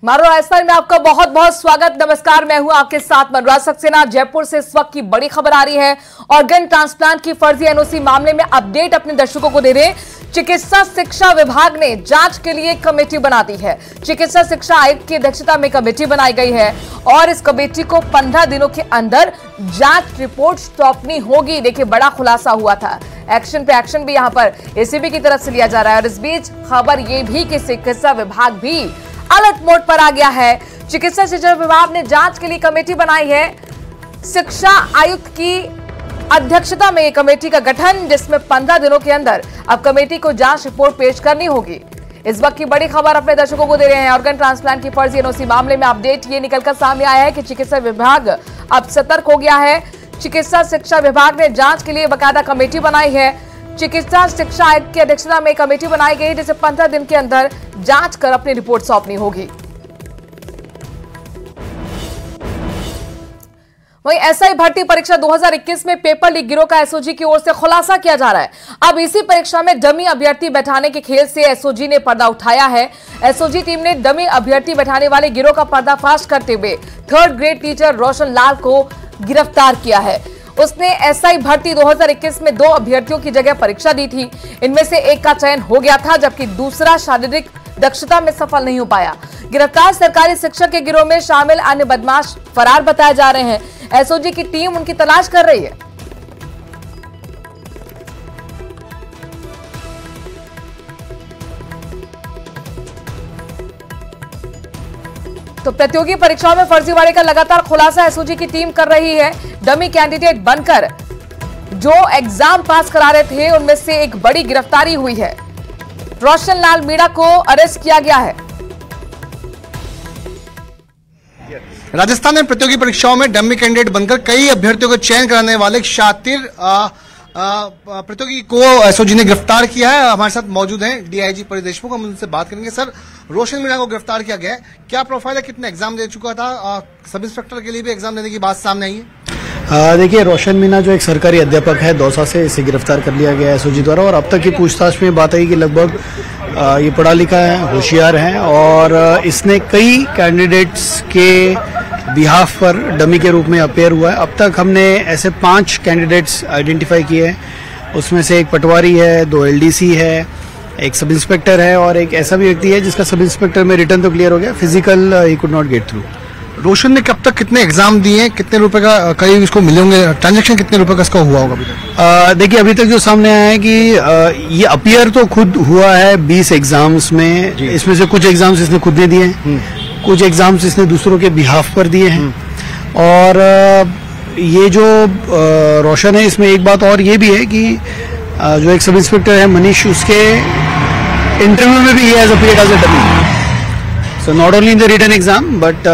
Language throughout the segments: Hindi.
मारो राजस्थान में आपका बहुत बहुत स्वागत। नमस्कार, मैं हूं आपके साथ मनोज सक्सेना। जयपुर से इस वक्त की बड़ी खबर आ रही है। ऑर्गन ट्रांसप्लांट की फर्जी एनओसी मामले में अपडेट अपने दर्शकों को दे रहे। चिकित्सा शिक्षा विभाग ने जांच के लिए कमेटी बना दी है। चिकित्सा शिक्षा आयुक्त की अध्यक्षता में कमेटी बनाई गई है और इस कमेटी को 15 दिनों के अंदर जांच रिपोर्ट सौंपनी होगी। देखिए, बड़ा खुलासा हुआ था। एक्शन पे एक्शन भी यहां पर एसीबी की तरफ से लिया जा रहा है और इस बीच खबर यह भी कि चिकित्सा विभाग भी अलर्ट मोड पर आ गया है। चिकित्सा शिक्षा विभाग ने जांच के लिए कमेटी बनाई है। शिक्षा आयुक्त की अध्यक्षता में एक कमेटी का गठन, जिसमें 15 दिनों के अंदर अब कमेटी को जांच रिपोर्ट पेश करनी होगी। इस वक्त की बड़ी खबर अपने दर्शकों को दे रहे हैं। ऑर्गन ट्रांसप्लांट की फर्जी एनओसी मामले में अपडेट ये निकलकर सामने आया है कि चिकित्सा विभाग अब सतर्क हो गया है। चिकित्सा शिक्षा विभाग ने जांच के लिए बाकायदा कमेटी बनाई है। चिकित्सा शिक्षा आयुक्त की अध्यक्षता में कमेटी बनाई गई, जिसे 15 दिन के अंदर जांच कर अपनी रिपोर्ट सौंपनी होगी। वहीं एसआई भर्ती परीक्षा 2021 में पेपर लीक गिरोह का एसओजी की ओर से खुलासा किया जा रहा है। अब इसी परीक्षा में डमी अभ्यर्थी बैठाने के खेल से एसओजी ने पर्दा उठाया है। एसओजी टीम ने डमी अभ्यर्थी बैठाने वाले गिरोह का पर्दाफाश करते हुए 3rd grade teacher Roshan Lal को गिरफ्तार किया है। उसने एसआई भर्ती 2021 में 2 अभ्यर्थियों की जगह परीक्षा दी थी। इनमें से एक का चयन हो गया था, जबकि दूसरा शारीरिक दक्षता में सफल नहीं हो पाया। गिरफ्तार सरकारी शिक्षक के गिरोह में शामिल अन्य बदमाश फरार बताए जा रहे हैं। एसओजी की टीम उनकी तलाश कर रही है। तो प्रतियोगी परीक्षाओं में फर्जीवाड़े का लगातार खुलासा एसओजी की टीम कर रही है। डमी कैंडिडेट बनकर जो एग्जाम पास करा रहे थे, उनमें से एक बड़ी गिरफ्तारी हुई है। रोशन लाल मीणा को अरेस्ट किया गया है। राजस्थान में प्रतियोगी परीक्षाओं में डमी कैंडिडेट बनकर कई अभ्यर्थियों को चयन कराने वाले शातिर प्रतियोगी को एसओजी ने गिरफ्तार किया है। हमारे साथ मौजूद हैं डीआईजी परी देशमुख। हम उनसे बात करेंगे। सर, रोशन मीणा को गिरफ्तार किया गया है, क्या प्रोफाइल है, कितने एग्जाम दे चुका था, सब इंस्पेक्टर के लिए भी एग्जाम देने की बात सामने आई है? देखिए, रोशन मीणा जो एक सरकारी अध्यापक है दौसा से, इसे गिरफ्तार कर लिया गया है एसओजी द्वारा। और अब तक की पूछताछ में बात आई कि लगभग ये पढ़ा लिखा है, होशियार है और इसने कई कैंडिडेट्स के बिहाफ पर डमी के रूप में अपेयर हुआ है। अब तक हमने ऐसे 5 कैंडिडेट्स आइडेंटिफाई किए हैं। उसमें से एक पटवारी है, 2 एलडीसी है, एक सब इंस्पेक्टर है और एक ऐसा भी व्यक्ति है जिसका सब इंस्पेक्टर में रिटर्न तो क्लियर हो गया, फिजिकल ही could not get through. Roshan ने कब तक कितने एग्जाम दिए, कितने रुपए का करीब इसको मिले होंगे, ट्रांजैक्शन कितने रुपए का इसका हुआ होगा अभी तक? देखिए, अभी तक जो सामने आया है कि ये अपियर तो खुद हुआ है 20 एग्जाम्स में। इसमें से कुछ एग्जाम्स इसने खुद ने दिए हैं, कुछ एग्जाम्स इसने दूसरों के बिहाफ पर दिए हैं। और ये जो रोशन है, इसमें एक बात और ये भी है कि जो एक सब इंस्पेक्टर है मनीष, उसके इंटरव्यू में भी he has appeared as a dummy. So not only in the written exam but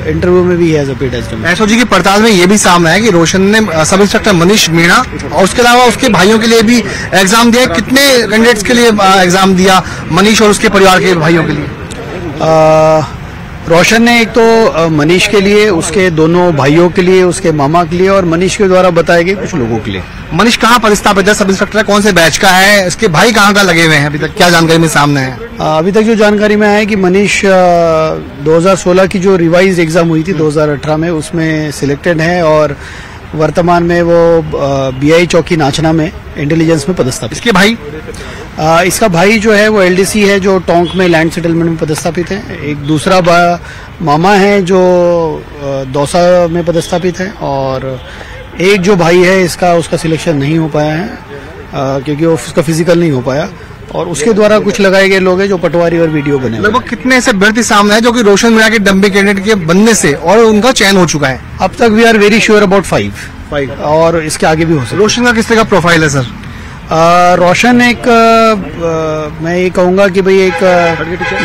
interview में भी he has appeared as dummy. SOG की पड़ताल में ये भी सामने है कि रोशन ने सब इंस्पेक्टर मनीष मीणा और उसके अलावा उसके भाइयों के लिए भी एग्जाम दिया। कितने कैंडिडेट्स के लिए एग्जाम दिया मनीष और उसके परिवार के भाइयों के लिए? रोशन ने एक तो मनीष के लिए, उसके दोनों भाइयों के लिए, उसके मामा के लिए और मनीष के द्वारा बताए गए कुछ लोगों के लिए। मनीष कहाँ पदस्थापित है, सब इंस्पेक्टर है, कौन से बैच का है, इसके भाई कहाँ का लगे हुए हैं, अभी तक क्या जानकारी में सामने है? अभी तक जो जानकारी में है कि मनीष 2016 की जो रिवाइज एग्जाम हुई थी 2018 में, उसमें सिलेक्टेड है और वर्तमान में वो बीआई चौकी नाचना में इंटेलिजेंस में पदस्थापित। इसके भाई? इसका भाई जो है वो एलडीसी है, जो टोंक में लैंड सेटलमेंट में पदस्थापित है। एक दूसरा मामा है जो दौसा में पदस्थापित है और एक जो भाई है इसका, उसका सिलेक्शन नहीं हो पाया है क्योंकि उसका फिजिकल नहीं हो पाया और उसके द्वारा कुछ लगाए गए लोग हैं जो पटवारी और वीडियो बने। लगभग कितने ऐसे अभ्यर्थी सामने हैं जो कि रोशन मीणा के डमी कैंडिडेट के बनने से और उनका चयन हो चुका है? अब तक we are very sure about 5 और इसके आगे भी हो सकता है। रोशन का किस तरह का प्रोफाइल है सर? रोशन एक मैं ये कहूँगा कि भाई एक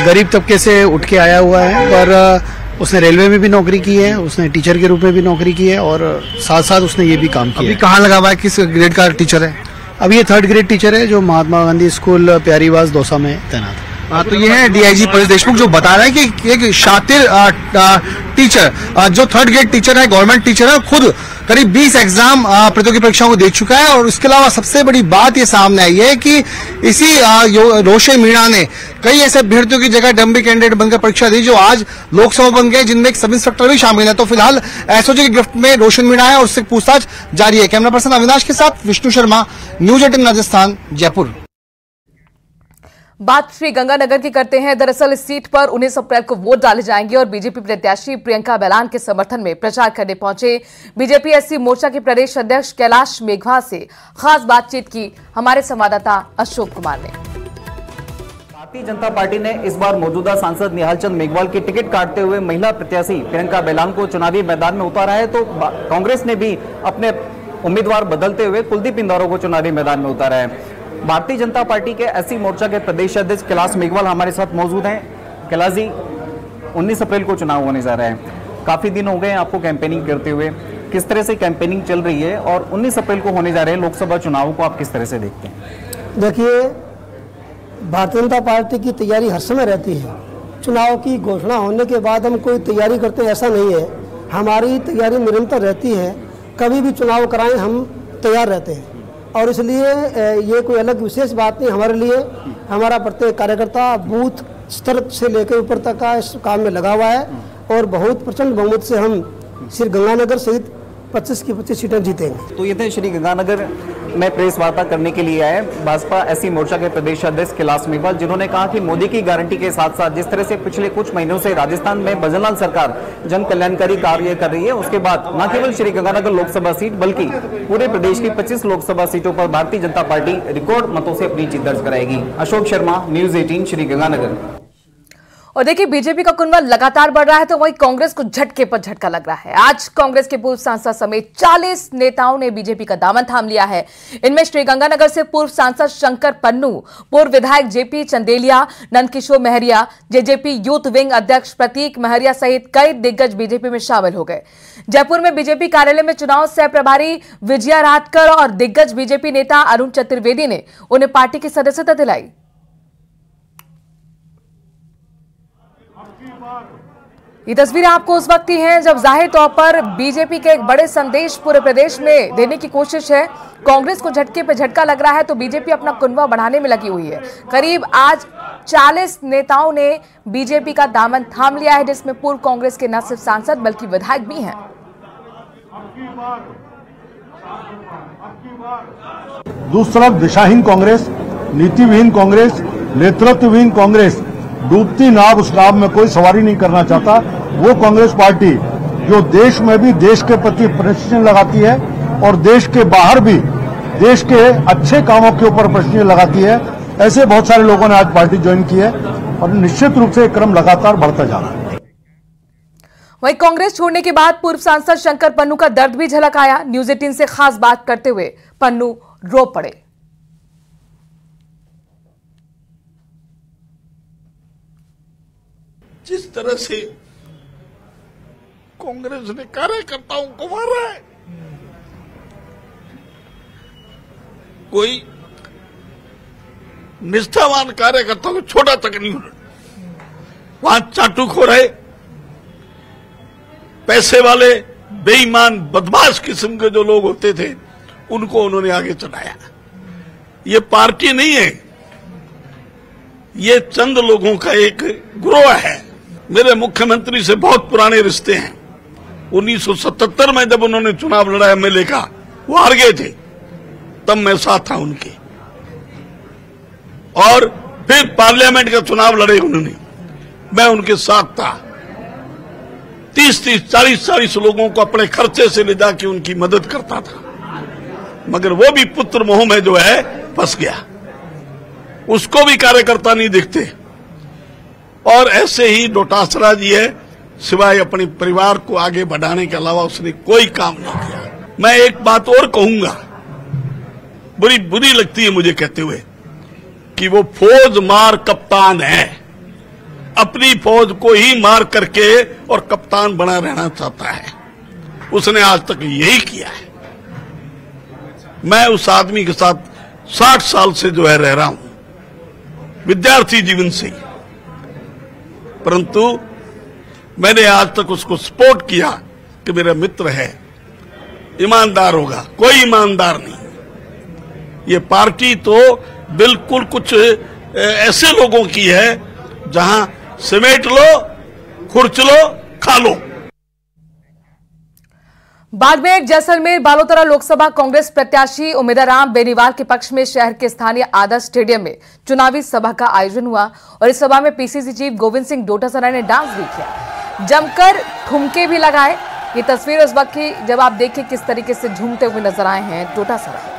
गरीब तबके से उठ के आया हुआ है, पर उसने रेलवे में भी नौकरी की है, उसने टीचर के रूप में भी नौकरी की है और साथ साथ उसने ये भी काम किया। अभी कहाँ लगा हुआ है, किस ग्रेड का टीचर है? अब ये 3rd ग्रेड टीचर है जो महात्मा गांधी स्कूल प्यारीवास दौसा में तैनात है। तो ये है डीआईजी परेश देशमुख जो बता रहे हैं कि एक शातिर टीचर जो थर्ड ग्रेड टीचर है, गवर्नमेंट टीचर है, खुद करीब 20 एग्जाम प्रतियोगी परीक्षाओं को दे चुका है। और उसके अलावा सबसे बड़ी बात ये सामने आई है कि इसी रोशन मीणा ने कई ऐसे अभ्यर्थियों की जगह डम्बी कैंडिडेट बनकर परीक्षा दी जो आज लोकसभा बन गए, जिनमें एक सब इंस्पेक्टर भी शामिल है। तो फिलहाल एसओजी की गिरफ्त में रोशन मीणा है और उससे पूछताछ जारी है। कैमरा पर्सन अविनाश के साथ विष्णु शर्मा, न्यूज 18 राजस्थान, जयपुर। बात श्री गंगानगर की करते हैं। दरअसल इस सीट पर 19 अप्रैल को वोट डाले जाएंगे और बीजेपी प्रत्याशी प्रियंका बैलान के समर्थन में प्रचार करने पहुंचे बीजेपी एससी मोर्चा के प्रदेश अध्यक्ष कैलाश मेघवाल से खास बातचीत की हमारे संवाददाता अशोक कुमार ने। भारतीय जनता पार्टी ने इस बार मौजूदा सांसद निहालचंद मेघवाल की टिकट काटते हुए महिला प्रत्याशी प्रियंका बैलान को चुनावी मैदान में उतारा है, तो कांग्रेस ने भी अपने उम्मीदवार बदलते हुए कुलदीप इंदौरों को चुनावी मैदान में उतारा है। भारतीय जनता पार्टी के एससी मोर्चा के प्रदेश अध्यक्ष कैलाश मेघवाल हमारे साथ मौजूद हैं। कैलाश जी, 19 अप्रैल को चुनाव होने जा रहा है, काफी दिन हो गए आपको कैंपेनिंग करते हुए, किस तरह से कैंपेनिंग चल रही है और 19 अप्रैल को होने जा रहे हैं लोकसभा चुनाव को आप किस तरह से देखते हैं? देखिए, भारतीय जनता पार्टी की तैयारी हर समय रहती है। चुनाव की घोषणा होने के बाद हम कोई तैयारी करते हैं ऐसा नहीं है, हमारी तैयारी निरंतर रहती है। कभी भी चुनाव कराएं हम तैयार रहते हैं और इसलिए ये कोई अलग विशेष बात नहीं हमारे लिए। हमारा प्रत्येक कार्यकर्ता बूथ स्तर से लेकर ऊपर तक का इस काम में लगा हुआ है और बहुत प्रचंड बहुमत से हम श्री गंगानगर सहित 25 की 25 सीटें जीतेंगे। तो ये थे श्री गंगानगर में प्रेस वार्ता करने के लिए आए भाजपा एससी मोर्चा के प्रदेश अध्यक्ष कैलाश मेघवाल, जिन्होंने कहा कि मोदी की गारंटी के साथ साथ जिस तरह से पिछले कुछ महीनों से राजस्थान में भजनलाल सरकार जन कल्याणकारी कार्य कर रही है, उसके बाद न केवल श्री गंगानगर लोकसभा सीट बल्कि पूरे प्रदेश की 25 लोकसभा सीटों पर भारतीय जनता पार्टी रिकॉर्ड मतों से अपनी जीत दर्ज कराएगी। अशोक शर्मा, न्यूज 18, श्री गंगानगर। और देखिए, बीजेपी का कुनबा लगातार बढ़ रहा है तो वहीं कांग्रेस को झटके पर झटका लग रहा है। आज कांग्रेस के पूर्व सांसद समेत 40 नेताओं ने बीजेपी का दामन थाम लिया है। इनमें श्रीगंगानगर से पूर्व सांसद शंकर पन्नू, पूर्व विधायक JP Chandelia, Nandkishore Mahariya, JJP youth wing अध्यक्ष प्रतीक महरिया सहित कई दिग्गज बीजेपी में शामिल हो गए। जयपुर में बीजेपी कार्यालय में चुनाव सह प्रभारी विजया राठकर और दिग्गज बीजेपी नेता अरुण चतुर्वेदी ने उन्हें पार्टी की सदस्यता दिलाई। ये तस्वीरें आपको उस वक्त की हैं जब जाहिर तौर पर बीजेपी के एक बड़े संदेश पूरे प्रदेश में देने की कोशिश है। कांग्रेस को झटके पे झटका लग रहा है तो बीजेपी अपना कुनबा बढ़ाने में लगी हुई है। करीब आज 40 नेताओं ने बीजेपी का दामन थाम लिया है, जिसमें पूर्व कांग्रेस के न सिर्फ सांसद बल्कि विधायक भी हैं। दूसरा दिशाहीन कांग्रेस, नीतिविहीन कांग्रेस, नेतृत्वहीन कांग्रेस, डूबती नाव, उस नाव में कोई सवारी नहीं करना चाहता। वो कांग्रेस पार्टी जो देश में भी देश के प्रति प्रश्न लगाती है और देश के बाहर भी देश के अच्छे कामों के ऊपर प्रश्न लगाती है, ऐसे बहुत सारे लोगों ने आज पार्टी ज्वाइन की है और निश्चित रूप से क्रम लगातार बढ़ता जा रहा है। वहीं कांग्रेस छोड़ने के बाद पूर्व सांसद शंकर पन्नू का दर्द भी झलक आया। न्यूज 18 से खास बात करते हुए पन्नू रो पड़े। जिस तरह से कांग्रेस ने कार्यकर्ताओं को मारा है, कोई निष्ठावान कार्यकर्ताओं को छोटा तक नहीं उन्होंने, वहां चाटुखोर है, पैसे वाले बेईमान बदमाश किस्म के जो लोग होते थे उनको उन्होंने आगे चढ़ाया। ये पार्टी नहीं है, ये चंद लोगों का एक ग्रोह है। मेरे मुख्यमंत्री से बहुत पुराने रिश्ते हैं। 1977 में जब उन्होंने चुनाव लड़ा एमएलए का, वो हार गए थे, तब मैं साथ था उनके, और फिर पार्लियामेंट का चुनाव लड़े उन्होंने, मैं उनके साथ था। 30-30, 40-40 लोगों को अपने खर्चे से ले जाके उनकी मदद करता था, मगर वो भी पुत्र मोह में जो है फंस गया, उसको भी कार्यकर्ता नहीं दिखते। और ऐसे ही डोटासरा जी है, सिवाय अपने परिवार को आगे बढ़ाने के अलावा उसने कोई काम नहीं किया। मैं एक बात और कहूंगा, बुरी लगती है मुझे कहते हुए, कि वो फौज मार कप्तान है, अपनी फौज को ही मार करके और कप्तान बना रहना चाहता है। उसने आज तक यही किया है। मैं उस आदमी के साथ 60 साल से जो है रह रहा हूं, विद्यार्थी जीवन से ही, परंतु मैंने आज तक उसको सपोर्ट किया कि मेरा मित्र है, ईमानदार होगा। कोई ईमानदार नहीं। ये पार्टी तो बिल्कुल कुछ ऐसे लोगों की है जहां समेट लो, खुर्च लो, खा लो। बाड़मेर, जैसलमेर, बालोतरा लोकसभा कांग्रेस प्रत्याशी उम्मीदवार बेनीवाल के पक्ष में शहर के स्थानीय आदर्श स्टेडियम में चुनावी सभा का आयोजन हुआ और इस सभा में पीसीसी चीफ गोविंद सिंह डोटासरा ने डांस भी किया, जमकर ठुमके भी लगाए। ये तस्वीर उस वक्त की जब आप देखिए किस तरीके से झूमते हुए नजर आए हैं डोटासरा।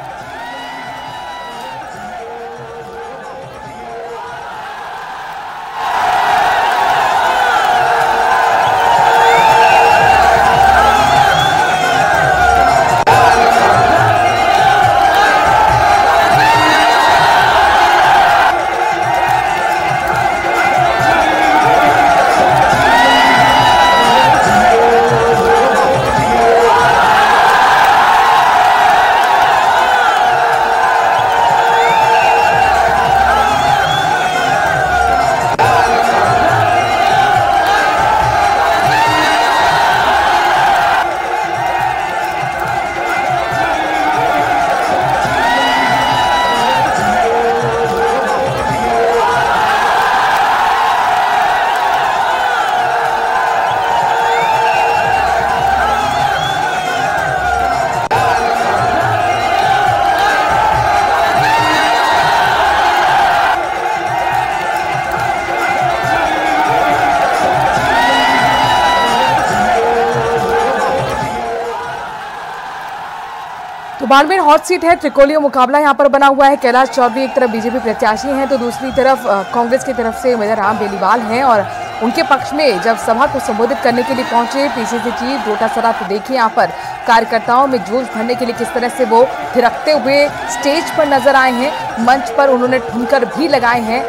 तो बाड़मेर हॉट सीट है, त्रिकोणीय मुकाबला यहां पर बना हुआ है। कैलाश चौधरी एक तरफ बीजेपी प्रत्याशी हैं तो दूसरी तरफ कांग्रेस की तरफ से उम्मीदवार बेनीवाल हैं और उनके पक्ष में जब सभा को संबोधित करने के लिए पहुंचे पीसीसी चीफ डोटासरा, तो देखिए यहां पर कार्यकर्ताओं में जोश भरने के लिए किस तरह से वो थिरकते हुए स्टेज पर नजर आए हैं। मंच पर उन्होंने ठुमकर भी लगाए हैं।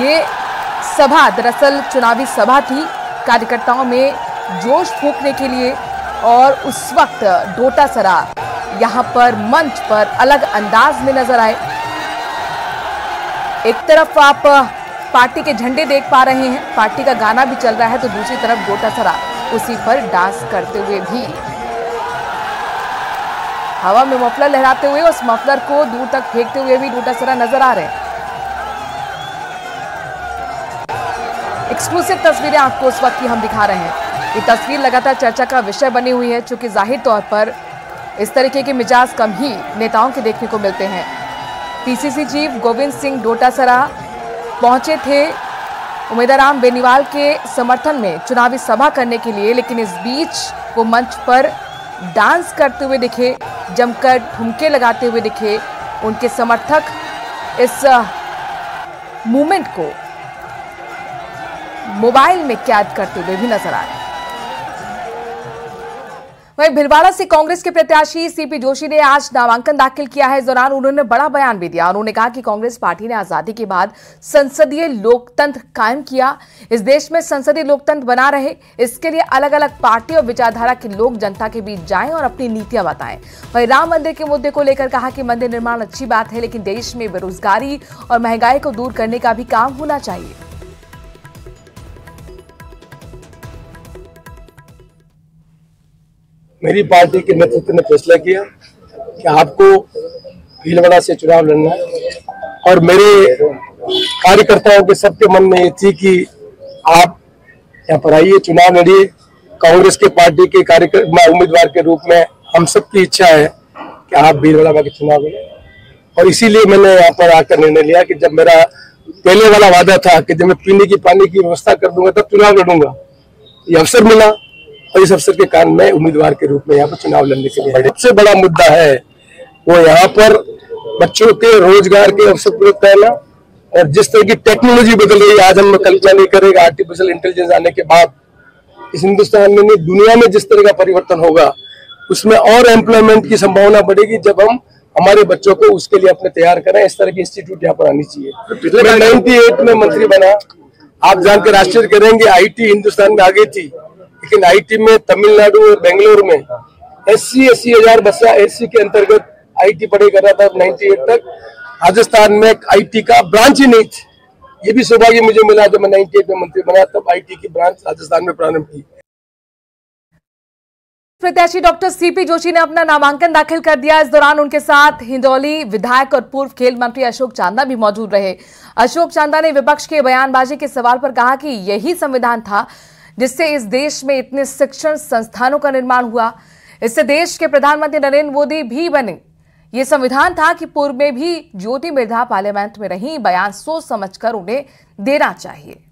ये सभा दरअसल चुनावी सभा थी, कार्यकर्ताओं में जोश फूंकने के लिए, और उस वक्त डोटासरा यहां पर मंच पर अलग अंदाज में नजर आए। एक तरफ आप पार्टी के झंडे देख पा रहे हैं, पार्टी का गाना भी चल रहा है, तो दूसरी तरफ डोटासरा उसी पर डांस करते हुए भी हवा में मफलर लहराते हुए, उस मफलर को दूर तक फेंकते हुए भी डोटासरा नजर आ रहे हैं। एक्सक्लूसिव तस्वीरें आपको उस वक्त की हम दिखा रहे हैं। ये तस्वीर लगातार चर्चा का विषय बनी हुई है, चूंकि जाहिर तौर पर इस तरीके के मिजाज कम ही नेताओं के देखने को मिलते हैं। पीसीसी चीफ गोविंद सिंह डोटासरा पहुंचे थे उम्मीदवार बेनीवाल के समर्थन में चुनावी सभा करने के लिए, लेकिन इस बीच वो मंच पर डांस करते हुए दिखे, जमकर ठुमके लगाते हुए दिखे। उनके समर्थक इस मूवमेंट को मोबाइल में कैद करते हुए भी नजर आए। वहीं भिलवाड़ा से कांग्रेस के प्रत्याशी सीपी जोशी ने आज नामांकन दाखिल किया है। इस दौरान उन्होंने बड़ा बयान भी दिया। उन्होंने कहा कि कांग्रेस पार्टी ने आजादी के बाद संसदीय लोकतंत्र कायम किया। इस देश में संसदीय लोकतंत्र बना रहे, इसके लिए अलग अलग पार्टी और विचारधारा के लोग जनता के बीच जाएं और अपनी नीतियां बताएं। वहीं राम मंदिर के मुद्दे को लेकर कहा कि मंदिर निर्माण अच्छी बात है, लेकिन देश में बेरोजगारी और महंगाई को दूर करने का भी काम होना चाहिए। मेरी पार्टी के नेतृत्व ने फैसला किया कि आपको भीलवाड़ा से चुनाव लड़ना है, और मेरे कार्यकर्ताओं के सबके मन में ये थी कि आप यहाँ पर आइए, चुनाव लड़िए। कांग्रेस के पार्टी के कार्यकर्ता उम्मीदवार के रूप में हम सबकी इच्छा है कि आप भीलवाड़ा के चुनाव लड़ें, और इसीलिए मैंने यहाँ पर आकर निर्णय लिया कि जब मेरा पहले वाला वादा था कि जब मैं पीने की पानी की व्यवस्था कर दूंगा तब चुनाव लड़ूंगा, ये अवसर मिला और इस अवसर के कारण मैं उम्मीदवार के रूप में यहाँ पर चुनाव लड़ने के लिए। सबसे बड़ा मुद्दा है वो यहाँ पर बच्चों के रोजगार के अवसर पूरे करना, और जिस तरह की टेक्नोलॉजी बदल रही है, आज हम कल्पना नहीं करेगा आर्टिफिशियल इंटेलिजेंस आने के बाद इस हिंदुस्तान में नहीं दुनिया में जिस तरह का परिवर्तन होगा, उसमें और एम्प्लॉयमेंट की संभावना बढ़ेगी जब हम हमारे बच्चों को उसके लिए अपने तैयार करें। इस तरह की इंस्टीट्यूट यहाँ पर आनी चाहिए। मैं 98 में मंत्री बना, आप जानकर आश्चर्य करेंगे, IT हिंदुस्तान में आगे थी, लेकिन IT में तमिलनाडु और बेंगलोर में 80,000 बच्चा SC के अंतर्गत IT पढ़ाई कर रहा था 98 तक। राजस्थान में IT का ब्रांच ही नहीं थी, ये भी सौभाग्य मुझे मिला जब मैं 98 में मंत्री बना, तब IT की ब्रांच राजस्थान में प्रारंभ की। प्रत्याशी डॉक्टर सीपी जोशी ने अपना नामांकन दाखिल कर दिया। इस दौरान उनके साथ हिंडौली विधायक और पूर्व खेल मंत्री अशोक चांदा भी मौजूद रहे। अशोक चांदा ने विपक्ष के बयानबाजी के सवाल पर कहा कि यही संविधान था जिससे इस देश में इतने शिक्षण संस्थानों का निर्माण हुआ, इससे देश के प्रधानमंत्री नरेंद्र मोदी भी बने। ये संविधान था कि पूर्व में भी ज्योति मिर्धा पार्लियामेंट में रही, बयान सोच समझकर उन्हें देना चाहिए।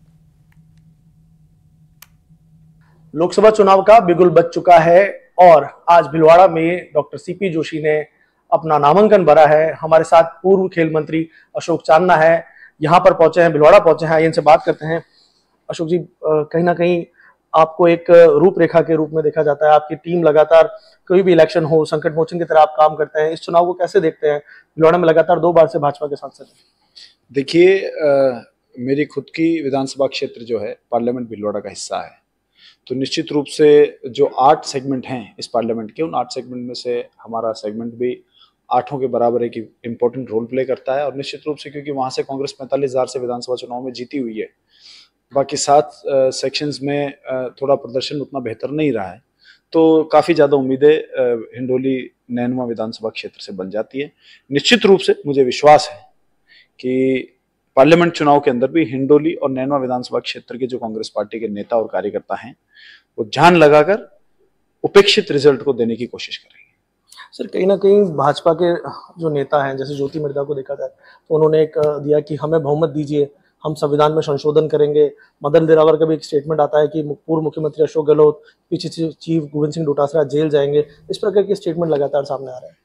लोकसभा चुनाव का बिगुल बज चुका है और आज भीलवाड़ा में डॉक्टर सीपी जोशी ने अपना नामांकन भरा है। हमारे साथ पूर्व खेल मंत्री अशोक चांदा है, यहाँ पर पहुंचे हैं, भीलवाड़ा पहुंचे हैं। इनसे बात करते हैं। अशोक जी, कहीं ना कहीं आपको एक रूपरेखा के रूप में देखा जाता है। आपकी टीम लगातार कोई भी इलेक्शन हो संकट मोचन की तरह आप काम करते हैं। इस चुनाव को कैसे देखते हैं? भीलवाड़ा में लगातार 2 बार से भाजपा के सांसद हैं। देखिए, मेरी खुद की विधानसभा क्षेत्र जो है पार्लियामेंट भीलवाड़ा का हिस्सा है, तो निश्चित रूप से जो 8 सेगमेंट हैं इस पार्लियामेंट के, उन 8 सेगमेंट में से हमारा सेगमेंट भी 8 के बराबर एक इम्पोर्टेंट रोल प्ले करता है। और निश्चित रूप से क्योंकि वहाँ से कांग्रेस 45,000 से विधानसभा चुनाव में जीती हुई है, बाकी 7 सेक्शंस में थोड़ा प्रदर्शन उतना बेहतर नहीं रहा है, तो काफ़ी ज़्यादा उम्मीदें हिंडोली नैनवा विधानसभा क्षेत्र से बन जाती है। निश्चित रूप से मुझे विश्वास है कि पार्लियामेंट चुनाव के अंदर भी हिंडोली और नैनवा विधानसभा क्षेत्र के जो कांग्रेस पार्टी के नेता और कार्यकर्ता हैं वो जान लगाकर उपेक्षित रिजल्ट को देने की कोशिश करेंगे। सर, कहीं ना कहीं भाजपा के जो नेता हैं, जैसे ज्योति मिर्धा को देखा जाए तो उन्होंने एक दिया कि हमें बहुमत दीजिए, हम संविधान में संशोधन करेंगे। मदन दिलावर का भी एक स्टेटमेंट आता है कि पूर्व मुख्यमंत्री अशोक गहलोत, पीछे चीफ गोविंद सिंह डोटासरा जेल जाएंगे। इस प्रकार के स्टेटमेंट लगातार सामने आ रहे हैं।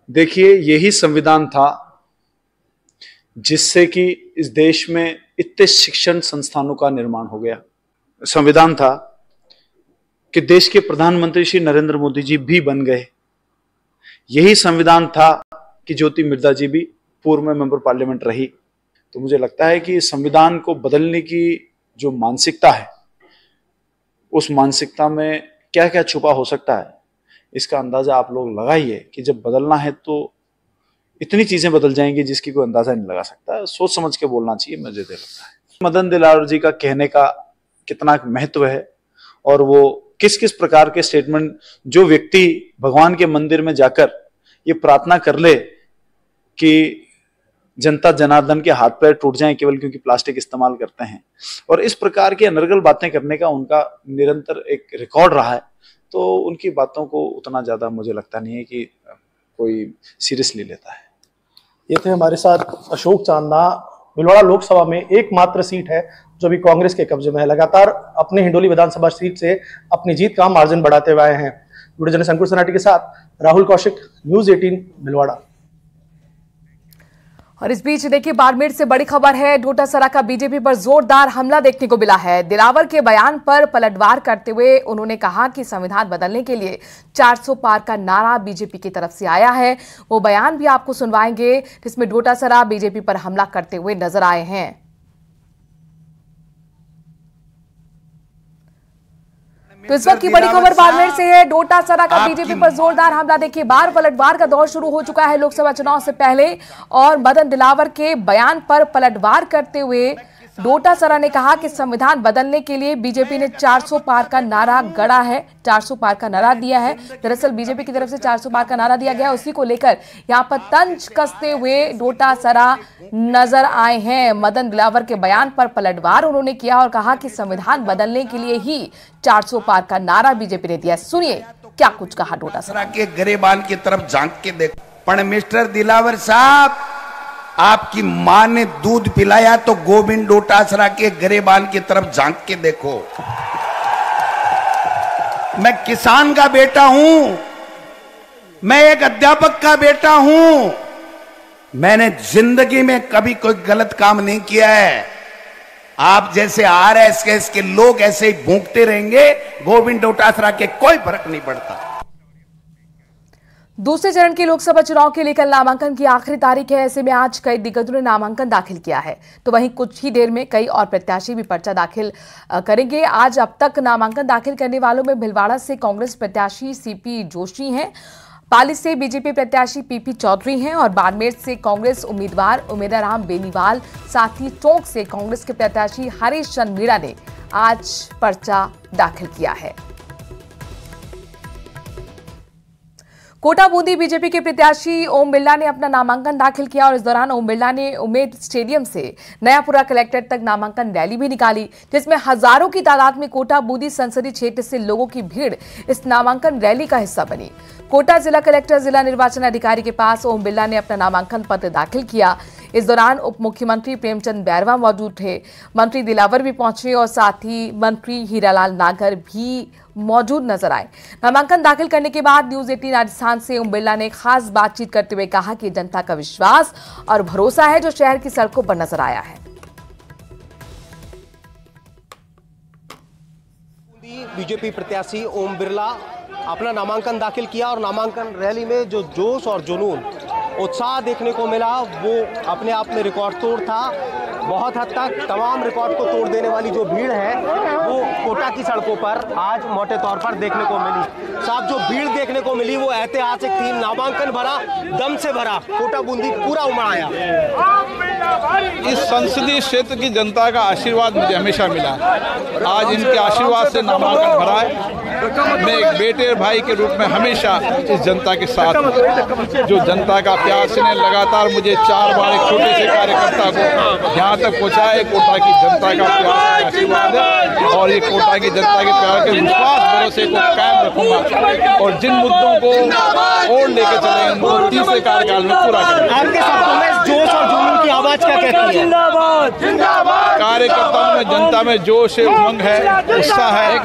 देखिए, यही संविधान था जिससे कि इस देश में इतने शिक्षण संस्थानों का निर्माण हो गया। संविधान था कि देश के प्रधानमंत्री श्री नरेंद्र मोदी जी भी बन गए। यही संविधान था कि ज्योति मिर्धा जी भी पूर्व में मेंबर पार्लियामेंट रही। तो मुझे लगता है कि संविधान को बदलने की जो मानसिकता है, उस मानसिकता में क्या क्या छुपा हो सकता है, इसका अंदाजा आप लोग लगाइए कि जब बदलना है तो इतनी चीजें बदल जाएंगी जिसकी कोई अंदाजा नहीं लगा सकता। सोच समझ के बोलना चाहिए, मुझे लगता है। मदन दिलावर जी का कहने का कितना महत्व है और वो किस किस प्रकार के स्टेटमेंट, जो व्यक्ति भगवान के मंदिर में जाकर ये प्रार्थना कर ले कि जनता जनार्दन के हाथ पैर टूट जाएं केवल क्योंकि प्लास्टिक इस्तेमाल करते हैं, और इस प्रकार की अनर्गल बातें करने का उनका निरंतर एक रिकॉर्ड रहा है, तो उनकी बातों को उतना ज्यादा मुझे लगता नहीं है कि कोई सीरियसली लेता है। ये थे हमारे साथ अशोक चांदा। भीलवाड़ा लोकसभा में एकमात्र सीट है जो भी कांग्रेस के कब्जे में है। लगातार अपने हिंडोली विधानसभा सीट से अपनी जीत का मार्जिन बढ़ाते हुए आए हैं। वीडियो जर्नलिस्ट अंकुर सनाटी के साथ राहुल कौशिक, न्यूज़ 18 भीलवाड़ा। और इस बीच देखिए, बाड़मेर से बड़ी खबर है। डोटासरा का बीजेपी पर जोरदार हमला देखने को मिला है। दिलावर के बयान पर पलटवार करते हुए उन्होंने कहा कि संविधान बदलने के लिए 400 पार का नारा बीजेपी की तरफ से आया है। वो बयान भी आपको सुनवाएंगे जिसमें डोटासरा बीजेपी पर हमला करते हुए नजर आए हैं। तो इस वक्त की बड़ी खबर बाड़मेर से है। डोटासरा का बीजेपी पर जोरदार हमला। देखिए, बार पलटवार का दौर शुरू हो चुका है लोकसभा चुनाव से पहले, और मदन दिलावर के बयान पर पलटवार करते हुए डोटासरा ने कहा कि संविधान बदलने के लिए बीजेपी ने 400 पार का नारा गढ़ा है, 400 पार का नारा दिया है। दरअसल बीजेपी की तरफ से 400 पार का नारा दिया गया, उसी को लेकर यहां पर तंज कसते हुए डोटासरा नजर आए हैं। मदन दिलावर के बयान पर पलटवार उन्होंने किया और कहा कि संविधान बदलने के लिए ही 400 पार का नारा बीजेपी ने दिया। सुनिए क्या कुछ कहा डोटासरा के गरेबान की तरफ झांक के देखो। पर मिस्टर दिलावर साहब, आपकी मां ने दूध पिलाया तो गोविंद डोटासरा के गरेबान की तरफ झांक के देखो। मैं किसान का बेटा हूं, मैं एक अध्यापक का बेटा हूं, मैंने जिंदगी में कभी कोई गलत काम नहीं किया है। आप जैसे आरएसएस के लोग ऐसे ही भूखते रहेंगे, गोविंद डोटासरा के कोई फर्क नहीं पड़ता। दूसरे चरण के लोकसभा चुनाव के लिए कल नामांकन की आखिरी तारीख है। ऐसे में आज कई दिग्गजों ने नामांकन दाखिल किया है, तो वहीं कुछ ही देर में कई और प्रत्याशी भी पर्चा दाखिल करेंगे। आज अब तक नामांकन दाखिल करने वालों में भीलवाड़ा से कांग्रेस प्रत्याशी सीपी जोशी हैं, पाली से बीजेपी प्रत्याशी पीपी चौधरी हैं और बाड़मेर से कांग्रेस उम्मीदवार उमेदाराम बेनीवाल, साथ ही टोंक से कांग्रेस के प्रत्याशी हरीश चंद मीणा ने आज पर्चा दाखिल किया है। कोटा बूंदी बीजेपी के प्रत्याशी ओम बिरला ने अपना नामांकन दाखिल किया और इस दौरान ओम बिरला ने उमेद स्टेडियम से नयापुरा कलेक्ट्रेट तक नामांकन रैली भी निकाली, जिसमें हजारों की तादाद में कोटा बूंदी संसदीय क्षेत्र से लोगों की भीड़ इस नामांकन रैली का हिस्सा बनी। कोटा जिला कलेक्टर जिला निर्वाचन अधिकारी के पास ओम बिरला ने अपना नामांकन पत्र दाखिल किया। इस दौरान उप मुख्यमंत्री प्रेमचंद बैरवा मौजूद थे, मंत्री दिलावर भी पहुंचे और साथ ही मंत्री हीरालाल नागर भी मौजूद नजर आए। नामांकन दाखिल करने के बाद न्यूज 18 राजस्थान से ओम बिरला ने खास बातचीत करते हुए कहा कि जनता का विश्वास और भरोसा है जो शहर की सड़कों पर नजर आया है। बीजेपी प्रत्याशी ओम बिरला अपना नामांकन दाखिल किया और नामांकन रैली में जो जोश और जुनून उत्साह देखने को मिला वो अपने आप में रिकॉर्ड तोड़ था। बहुत हद तक तमाम रिकॉर्ड को तोड़ देने वाली जो भीड़ है वो कोटा की सड़कों पर आज मोटे तौर पर देखने को मिली। साहब, जो भीड़ देखने को मिली वो ऐतिहासिक थी। नामांकन भरा, दम से भरा, कोटा बूंदी पूरा उमड़ आया। इस संसदीय क्षेत्र की जनता का आशीर्वाद मुझे हमेशा मिला। आज इनके आशीर्वाद से नामांकन भरा है। मैं एक बेटे भाई के रूप में हमेशा इस जनता के साथ हूं। जो जनता का प्यार से ने लगातार मुझे 4 बार एक छोटे से कार्यकर्ता को यहाँ तक पहुँचाया। कोटा की जनता का प्यार आशीर्वाद है और ये कोटा की जनता के प्यार के विश्वास भरोसे को कायम रखूंगा और जिन मुद्दों को और लेके चलेंगे उनको तीसरे कार्यकाल में पूरा करेंगे। आपके शब्दों में जोश और जुनून की आवाज क्या कहती है? जिंदाबाद, जिंदाबाद। कार्यकर्ताओं में, जनता में जोश है, उमंग है, उत्साह है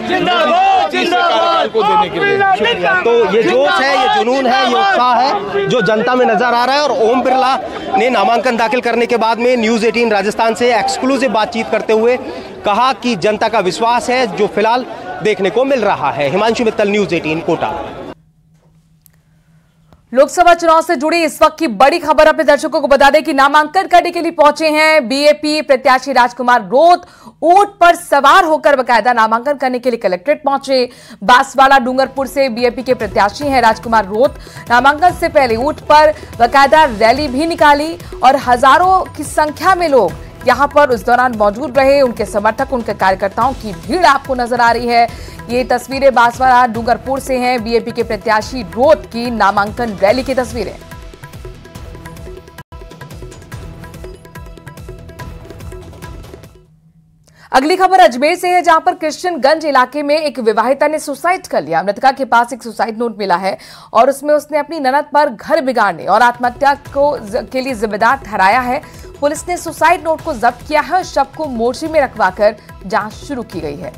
तीसरे कार्यकाल को देने के लिए। तो ये जोश है, ये जुनून है, ये उत्साह है जो जनता में नजर आ रहा है। और ओम बिरला ने नामांकन दाखिल करने के बाद में न्यूज 18 राजस्थान से एक्सक्लूसिव बातचीत करते हुए कहा कि जनता का विश्वास है जो फिलहाल देखने को मिल रहा है। हिमांशु मित्तल, न्यूज 18 कोटा। लोकसभा चुनाव से जुड़ी इस वक्त की बड़ी खबर अपने दर्शकों को बता दें कि नामांकन करने के लिए पहुंचे हैं बीएपी प्रत्याशी राजकुमार रोत। ऊंट पर सवार होकर बकायदा नामांकन करने के लिए कलेक्ट्रेट पहुंचे। बांसवाड़ा डूंगरपुर से बीएपी के प्रत्याशी हैं राजकुमार रोत। नामांकन से पहले ऊंट पर बकायदा रैली भी निकाली और हजारों की संख्या में लोग यहां पर उस दौरान मौजूद रहे। उनके समर्थक, उनके कार्यकर्ताओं की भीड़ आपको नजर आ रही है। ये तस्वीरें बांसवाड़ा डूंगरपुर से हैं बीएपी के प्रत्याशी रोत की नामांकन रैली की तस्वीरें। अगली खबर अजमेर से है, जहां पर कृष्णगंज इलाके में एक विवाहिता ने सुसाइड कर लिया। मृतका के पास एक सुसाइड नोट मिला है और उसमें उसने अपनी ननद पर घर बिगाड़ने और आत्महत्या के लिए जिम्मेदार ठहराया है। पुलिस ने सुसाइड नोट को जब्त किया है और शव को मोर्चे में रखवाकर जांच शुरू की गई है।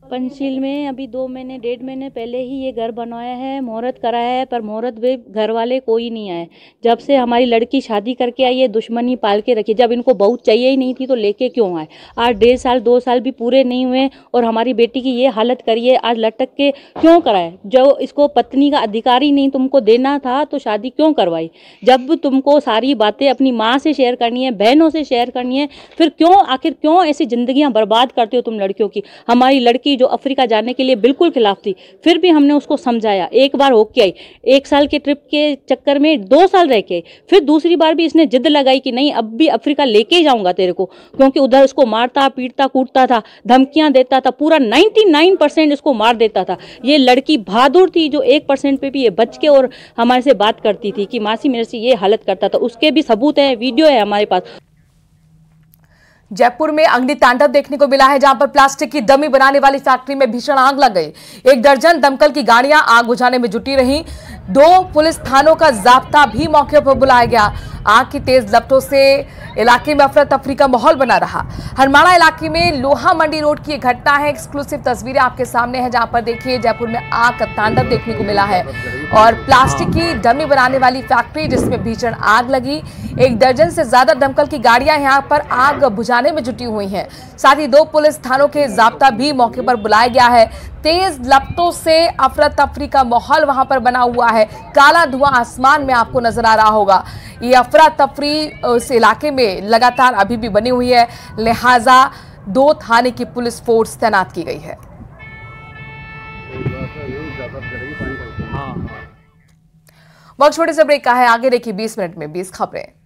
पंचशील में अभी 2 महीने 1.5 महीने पहले ही ये घर बनवाया है, मुहूर्त कराया है, पर मुहूर्त भी घर वाले कोई नहीं आए। जब से हमारी लड़की शादी करके आई है दुश्मनी पाल के रखी। जब इनको बहू चाहिए ही नहीं थी तो लेके क्यों आए? आज 1.5 साल 2 साल भी पूरे नहीं हुए और हमारी बेटी की ये हालत करिए। आज लटक के क्यों कराए? जो इसको पत्नी का अधिकार ही नहीं तुमको देना था तो शादी क्यों करवाई? जब तुमको सारी बातें अपनी माँ से शेयर करनी है, बहनों से शेयर करनी है, फिर आखिर क्यों ऐसी जिंदगियां बर्बाद करते हो तुम लड़कियों की? हमारी लड़की जो अफ्रीका जाने के लिए बिल्कुल खिलाफ थी, फिर भी हमने उसको समझाया। एक बार होके आई, 1 साल के ट्रिप के चक्कर में 2 साल रह के आई। फिर दूसरी बार भी इसने जिद लगाई कि नहीं अब भी अफ्रीका लेके ही जाऊंगा तेरे को, क्योंकि उधर उसको मारता पीटता कूटता था, धमकियां देता था, पूरा 99% इसको मार देता था। ये लड़की बहादुर थी जो 1% पे भी ये बच के और हमारे से बात करती थी कि मासी मेरे से ये हालत करता था। उसके भी सबूत है, वीडियो है हमारे पास। जयपुर में अग्नि तांडव देखने को मिला है, जहां पर प्लास्टिक की डमी बनाने वाली फैक्ट्री में भीषण आग लग गई। 1 दर्जन दमकल की गाड़ियां आग बुझाने में जुटी रहीं। 2 पुलिस थानों का जाब्ता भी मौके पर बुलाया गया। आग की तेज लपटों से इलाके में अफरा तफरी का माहौल बना रहा। हरमाड़ा इलाके में लोहा मंडी रोड की घटना है। एक्सक्लूसिव तस्वीरें आपके सामने हैं, जहां पर देखिए जयपुर में आग का तांडव देखने को मिला है और प्लास्टिक की डमी बनाने वाली फैक्ट्री जिसमें भीषण आग लगी। 1 दर्जन से ज्यादा दमकल की गाड़ियां यहां पर आग बुझाने में जुटी हुई हैं। साथ ही 2 पुलिस थानों के जाब्ता भी मौके पर बुलाया गया है। तेज लपटों से अफरा तफरी का माहौल वहां पर बना हुआ है। काला धुआं आसमान में आपको नजर आ रहा होगा। ये अफरा तफरी उस इलाके में लगातार अभी भी बनी हुई है, लिहाजा 2 थाने की पुलिस फोर्स तैनात की गई है। वक्त छोटे से ब्रेक का है, आगे देखिए 20 मिनट में 20 खबरें।